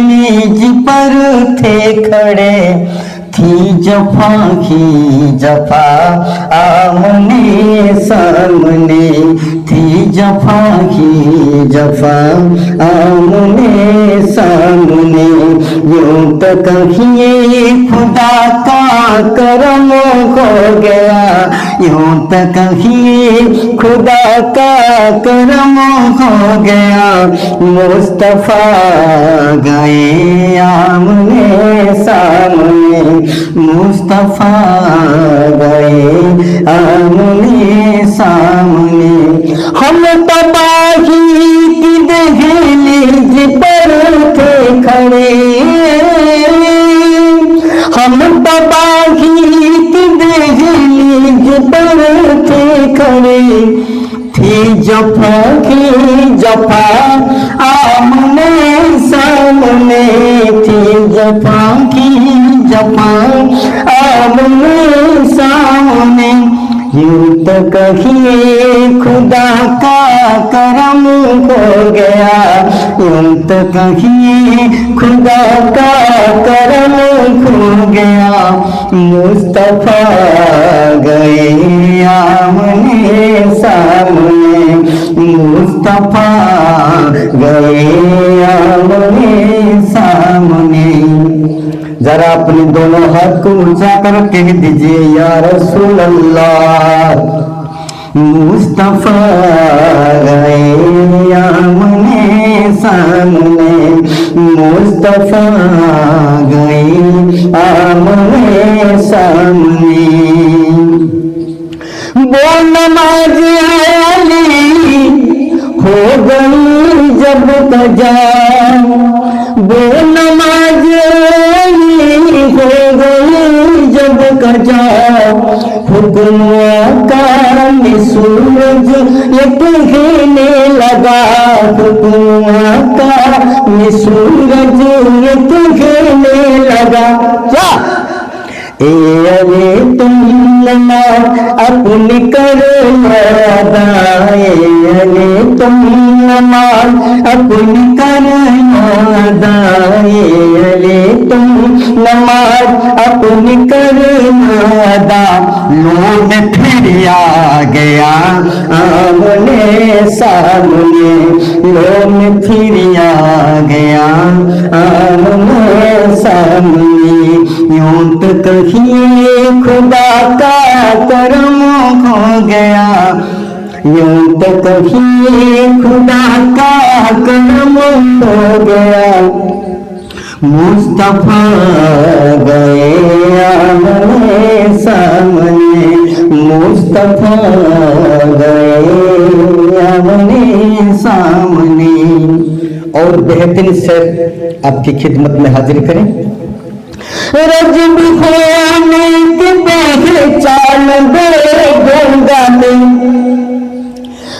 निज पर थे खड़े, थी जफा की जफा आमने सामने, थी जफा की जफा आमने सामने। यूं तो कहिए खुदा का करम हो गया, यूं तो कहिए खुदा का करम हो गया। मुस्तफा गए आमने सामने, मुस्तफा गए आमने सामने। हम तबाही की दहलीज पर थे खड़े, हम तबाही की दहलीज पर थे खड़े, थी जफा की जफा आमने सामने, थी जफा की जफा आमने सामने। यूं तो कहिए खुदा का करम हो गया, यूं तो कहिए खुदा का करम हो गया। मुस्तफा गए आमने सामने, मुस्तफा गए आमने सामने। जरा अपने दोनों हाथ को ऊंचा कर कह दीजिए या रसूल अल्लाह। मुस्तफा गए आमने सामने, मुस्तफा गए आमने सामने। वो नमाज आली हो गई जब कजा, वो नमाज हो गई जब कजा। हुक्म का सूरज ये कहने लगा, हुक्म का सूरज ये कहने लगा। क्या अरे तुम नमाज अपनी करो अदा, अरे तुम नमाज अपनी करो अदा, अरे तुम नमाज अपनी करो अदा। लोग फिर आ गया आमने सामने, लोग फिर आ गया आमने सामने। यूं तो कहिए खुदा का करम हो गया, यूं तो कहिए खुदा का करम हो गया। मुस्तफा गए आमने सामने, मुस्तफा गए आमने सामने। और बेहतरीन शेर आपकी खिदमत में हाजिर करें। रजब होने की पहचान दे गंगा में,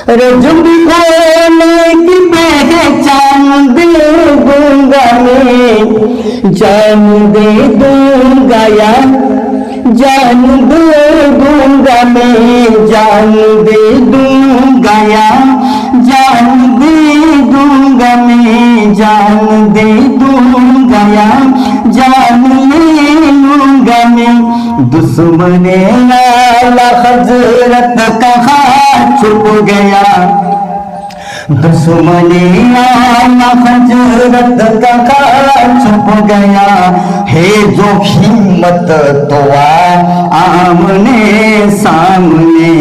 रजब होने की पहचान दे गंगा में। जान दे दूंगा या जान दे दूंगा मैं, जान दे दूंगा या जान दे दूंगा मैं, जान दे दूंगा या जान ले लूंगा मैं। दुश्मन आला हजरत कहाँ छुप गया, दुश्मन आला हजरत कहाँ छुप गया। है जो हिम्मत तो आमने सामने,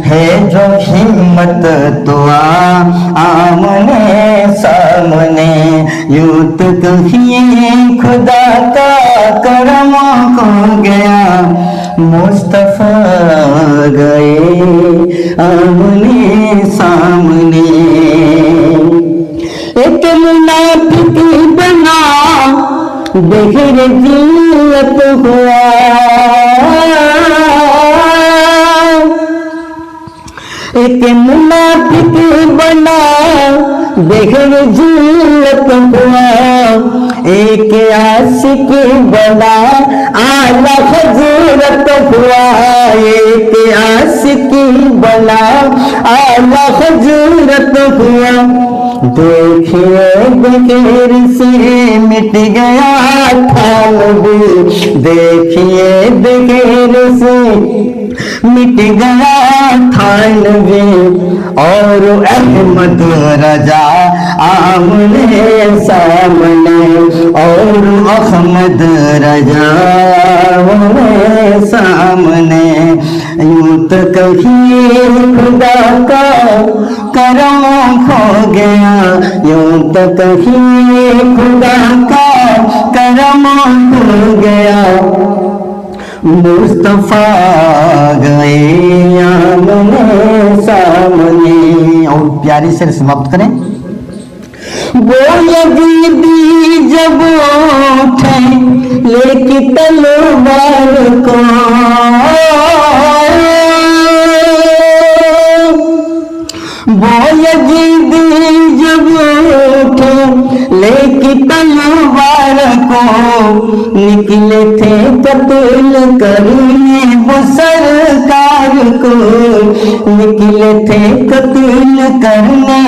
है जो हिम्मत तो आमने सामने। यूं तो कहिए खुदा का करम हो गया, मुस्तफा गए आमने सामने। एक मुनाफिक बना बगैर जिल्लत हुआ, एक मुनाफिक बना बगैर जिल्लत हुआ। एक आशिक बना आला हजरत हुआ, एक आशिक बना आला हजरत हुआ। देखिए बगैर से मिट गया थानवी, देखिए बगैर से मिट गया थानवी, और अहमद रजा आमने सामने, और अहमद रजा आमने सामने। यूं तो कहिए खुदा का करम खो गया, यूं तो कहिए खुदा का करम खो गया, मुस्तफा गए आमने सामने। और प्यारी से समाप्त करें। वो यजीदी जब उठे लेके तलवार को, वो यजीदी जब उठे लेके तलवार को, निकले थे कत्ल करने वो सरकार को, निकले थे कत्ल करने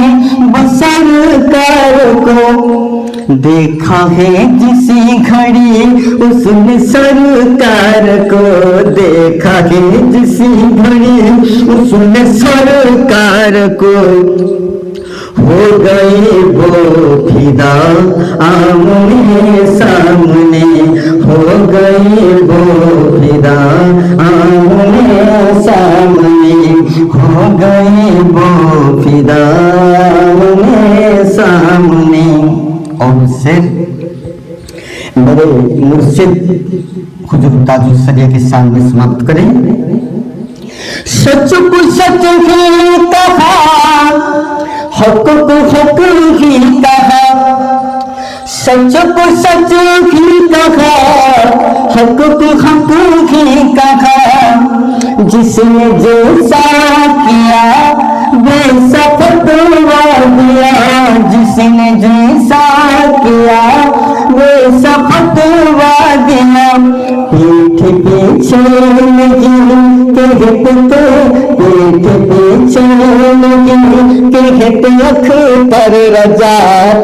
वो सरकार को। देखा है जिसी घड़ी उसने सरकार को, देखा है जिसी घड़ी उसने सरकार को, हो गए वो फिदा आमने सामने, हो गए वो फिदा आमने सामने, हो गए वो फिदा आमने सामने। और उससे मेरे मुर्शिद हुजूर ताजुल सरिया के सामने समाप्त करें। सच को सच ही कहा, हक को हक ही कहा, सच को सच ही कहा, हक को हक ही कहा, जिसने जैसा किया वैसा फतवा दिया, जिसने जैसा किया वैसा फतवा दिया। पीठ पीछे नहीं कहते, पीठ पीछे नहीं कहते अख्तर रजा,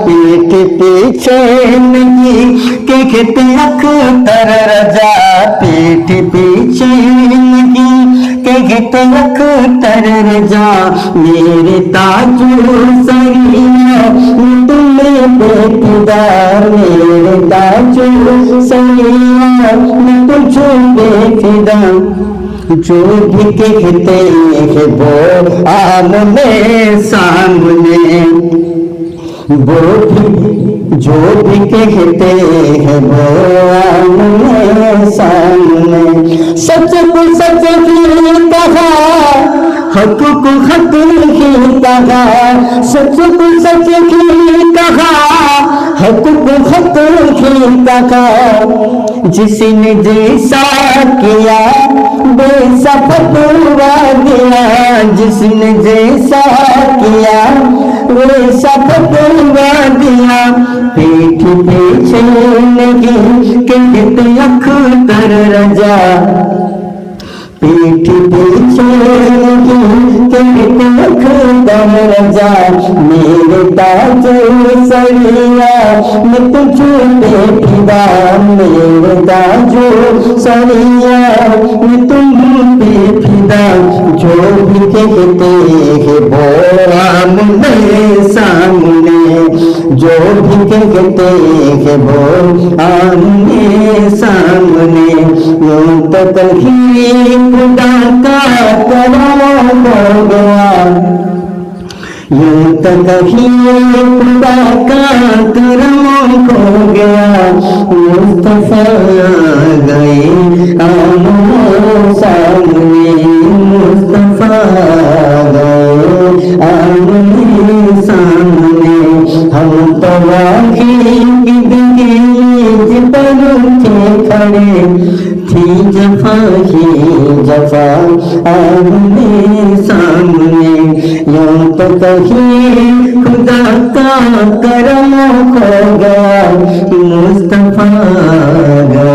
पीठ पीछे नहीं कहते अख्तर रजा, पीठ पीछे नहीं कहते अख्तर रजा। मेरे ताजुल सरिया तुम्हें बेफिदा, मेरे ताजुल सरिया तुझे बेफिदा। जो भी कहते हैं वो आमने सामने, वो भी जो भी कहते हैं वो आमने सामने। सच को सच ही कहा, हक को हक ही कहा, सच को सच ही कहा, हक को हक ही कहा, जिसने जैसा किया वैसा फतवा दिया, जिसने जैसा किया वैसा फतवा दिया। पीठ पीछे नहीं कहते अख्तर रजा, पीठ पीछे नहीं कहते अख्तर रजा। मेरे ताजुल सरिया मैं तुझे बेफिदा, मेरे ताजुल सरिया मैं तुम बेफिदा। जो भी कहते हैं वो आमने सामने, जो भी कहते हैं वो आमने सामने। यूं तो कहीं खुदा का करम हो गया, यूं तो कहीं खुदा का करम हो गया, मुस्तफा गए आमने सामने, मुस्तफा गए आमने सामने। हम तो वाकई की पर थे खड़े, थी जफा ही जफा आमने सामने। यूं तो कहीं खुदा का करम खो गया, मुस्तफा गया